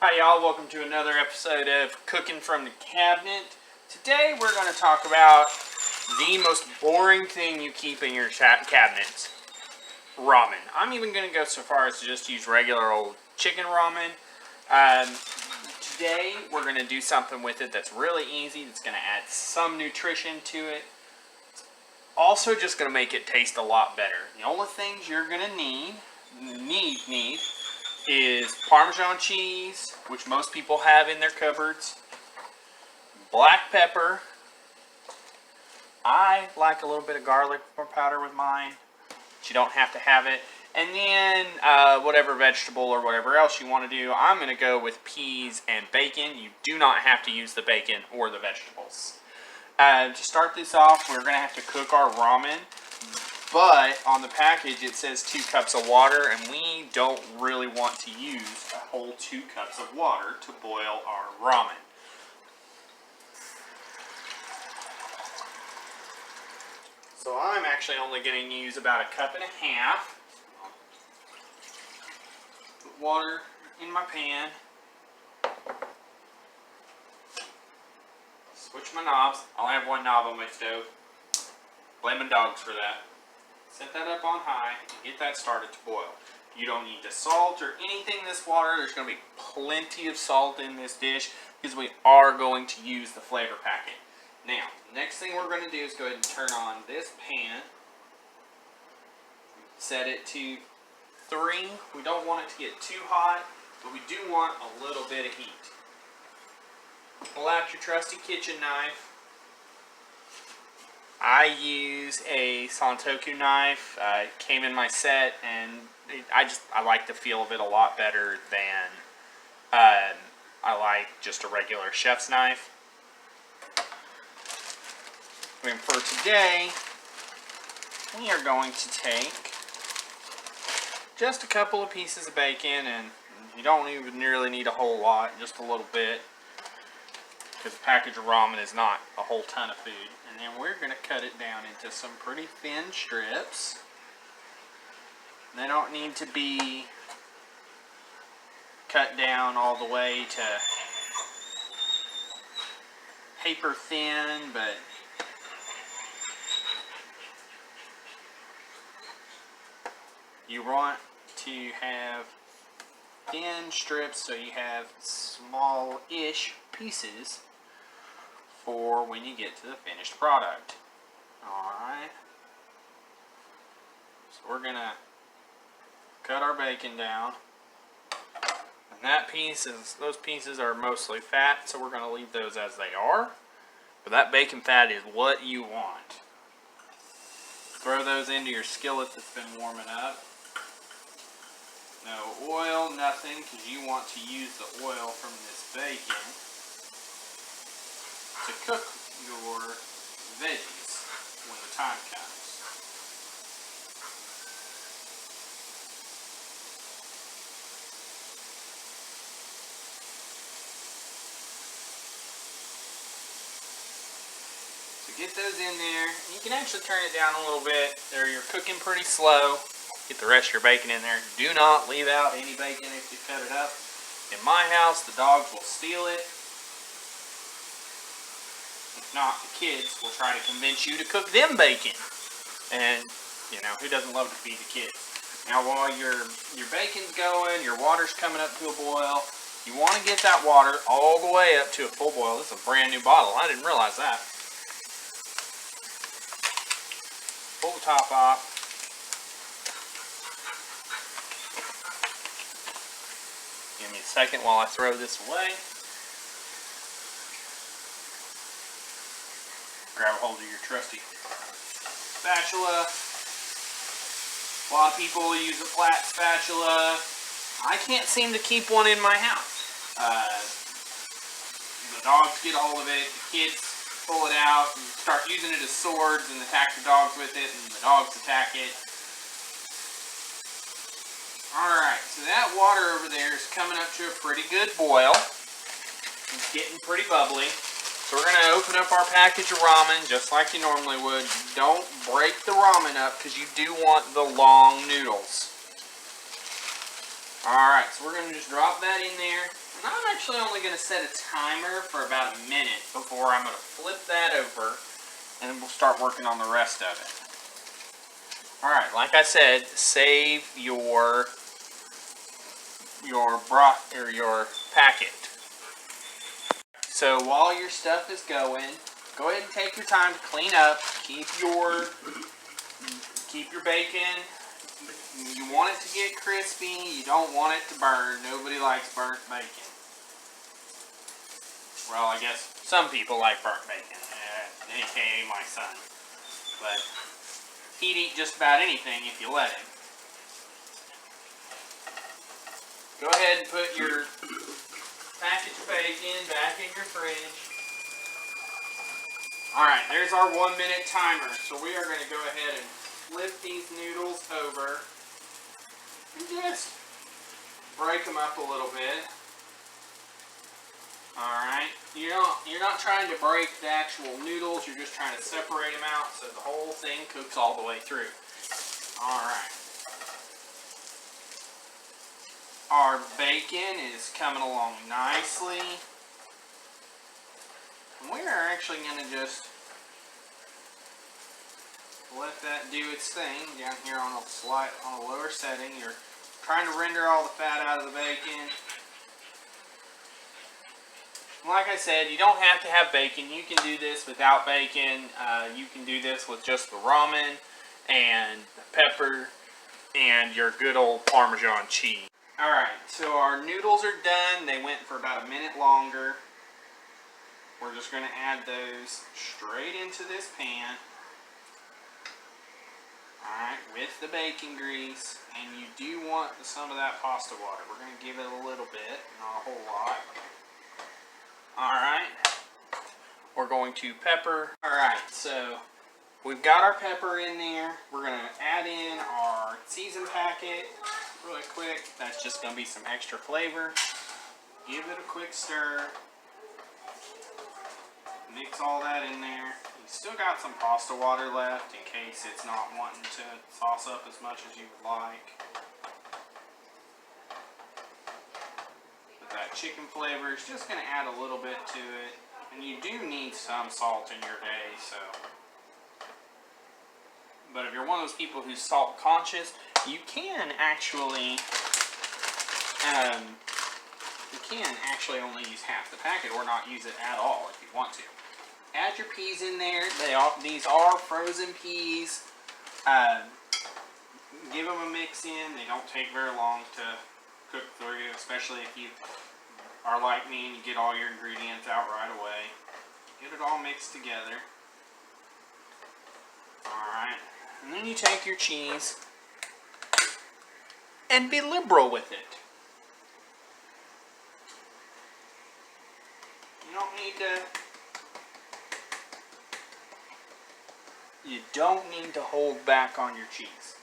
Hi y'all, welcome to another episode of Cooking from the Cabinet. Today we're going to talk about the most boring thing you keep in your cabinets. Ramen. I'm even going to go so far as to just use regular old chicken ramen. Today we're going to do something with it that's really easy, that's going to add some nutrition to it. Also just going to make it taste a lot better. The only things you're going to need is Parmesan cheese, which most people have in their cupboards, black pepper. I like a little bit of garlic powder with mine, but you don't have to have it. And then whatever vegetable or whatever else you want to do. I'm going to go with peas and bacon. You do not have to use the bacon or the vegetables. To start this off, we're going to have to cook our ramen. But on the package it says 2 cups of water, and we don't really want to use a whole 2 cups of water to boil our ramen. So I'm actually only going to use about 1.5 cups. Put water in my pan. Switch my knobs. I only have one knob on my stove. Blame my dogs for that. Set that up on high and get that started to boil. You don't need to salt or anything in this water. There's going to be plenty of salt in this dish because we are going to use the flavor packet. Now, next thing we're going to do is go ahead and turn on this pan. Set it to 3. We don't want it to get too hot, but we do want a little bit of heat. Pull out your trusty kitchen knife. I use a Santoku knife. It came in my set, and I like the feel of it a lot better than I like just a regular chef's knife. And for today, we are going to take just a couple of pieces of bacon, and you don't even really need a whole lot, just a little bit, because a package of ramen is not a whole ton of food. And then we're going to cut it down into some pretty thin strips. They don't need to be cut down all the way to paper thin, but you want to have thin strips so you have small-ish pieces for when you get to the finished product. Alright. So we're going to cut our bacon down. And those pieces are mostly fat, so we're going to leave those as they are. But that bacon fat is what you want. Throw those into your skillet that's been warming up. No oil, nothing, because you want to use the oil from this bacon to cook your veggies when the time comes. So get those in there. You can actually turn it down a little bit. You're cooking pretty slow. Get the rest of your bacon in there. Do not leave out any bacon if you cut it up. In my house, the dogs will steal it. If not, the kids will try to convince you to cook them bacon. And, you know, who doesn't love to feed the kids? Now, while your bacon's going, your water's coming up to a boil, you want to get that water all the way up to a full boil. This is a brand new bottle. I didn't realize that. Pull the top off. Give me a second while I throw this away. Grab a hold of your trusty spatula. A lot of people use a flat spatula. I can't seem to keep one in my house. The dogs get a hold of it, the kids pull it out and start using it as swords and attack the dogs with it, and the dogs attack it. Alright, so that water over there is coming up to a pretty good boil. It's getting pretty bubbly. So we're going to open up our package of ramen just like you normally would. Don't break the ramen up because you do want the long noodles. Alright, so we're going to just drop that in there. And I'm actually only going to set a timer for about a minute before I'm going to flip that over, and then we'll start working on the rest of it. Alright, like I said, save your broth or your packet. So while your stuff is going, go ahead and take your time to clean up. Keep your bacon. You want it to get crispy. You don't want it to burn. Nobody likes burnt bacon. Well, I guess some people like burnt bacon, aka my son. But he'd eat just about anything if you let him. Go ahead and put your packaged bacon back in your fridge. Alright, there's our 1 minute timer. So we are going to go ahead and flip these noodles over and just break them up a little bit. Alright, you're not trying to break the actual noodles, you're just trying to separate them out so the whole thing cooks all the way through. Alright. Our bacon is coming along nicely. And we are actually going to just let that do its thing down here on a lower setting. You're trying to render all the fat out of the bacon. Like I said, you don't have to have bacon. You can do this without bacon. You can do this with just the ramen and the pepper and your good old Parmesan cheese. Alright, so our noodles are done. They went for about a minute longer. We're just going to add those straight into this pan. Alright, with the bacon grease. And you do want some of that pasta water. We're going to give it a little bit, not a whole lot. Alright, we're going to pepper. Alright, so we've got our pepper in there. We're going to add in our season packet really quick. That's just going to be some extra flavor. Give it a quick stir. Mix all that in there. You still got some pasta water left in case it's not wanting to sauce up as much as you would like. That chicken flavor is just going to add a little bit to it, and you do need some salt in your day. So, but if you're one of those people who's salt conscious, you can actually only use half the packet, or not use it at all if you want to. Add your peas in there. These are frozen peas. Give them a mix in. They don't take very long to cook through, especially if you are like me and you get all your ingredients out right away. Get it all mixed together. Alright, and then you take your cheese and be liberal with it. You don't need to hold back on your cheese.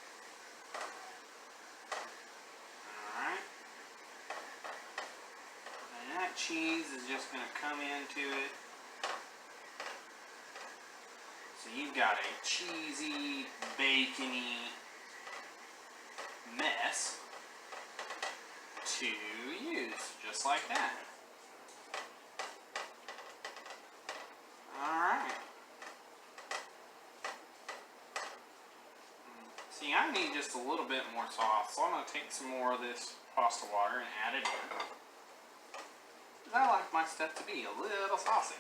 That cheese is just going to come into it. So you've got a cheesy, bacony mess to use, just like that. Alright. See, I need just a little bit more sauce, so I'm going to take some more of this pasta water and add it in. I like my stuff to be a little saucy.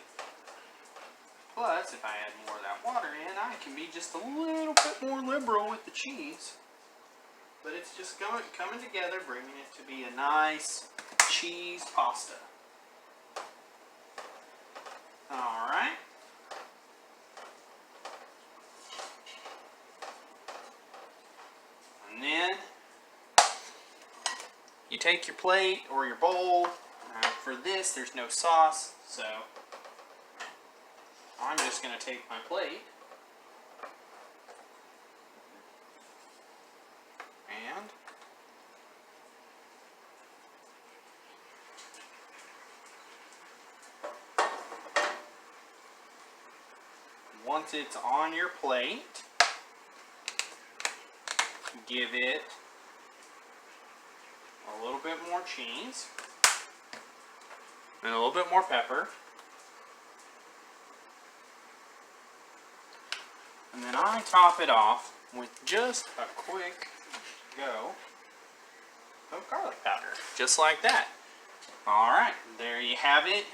Plus, if I add more of that water in, I can be just a little bit more liberal with the cheese. But it's just coming together, bringing it to be a nice cheese pasta. Alright. And then, you take your plate or your bowl. For this, there's no sauce, so I'm just going to take my plate and once it's on your plate, give it a little bit more cheese. And a little bit more pepper. And then I top it off with just a quick go of garlic powder. Just like that. Alright, there you have it.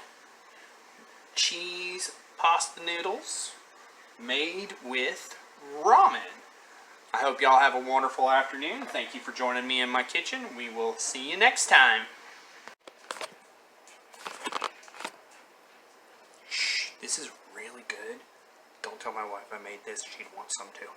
Cheese pasta noodles made with ramen. I hope y'all have a wonderful afternoon. Thank you for joining me in my kitchen. We will see you next time. Shh, this is really good. Don't tell my wife I made this. She'd want some too.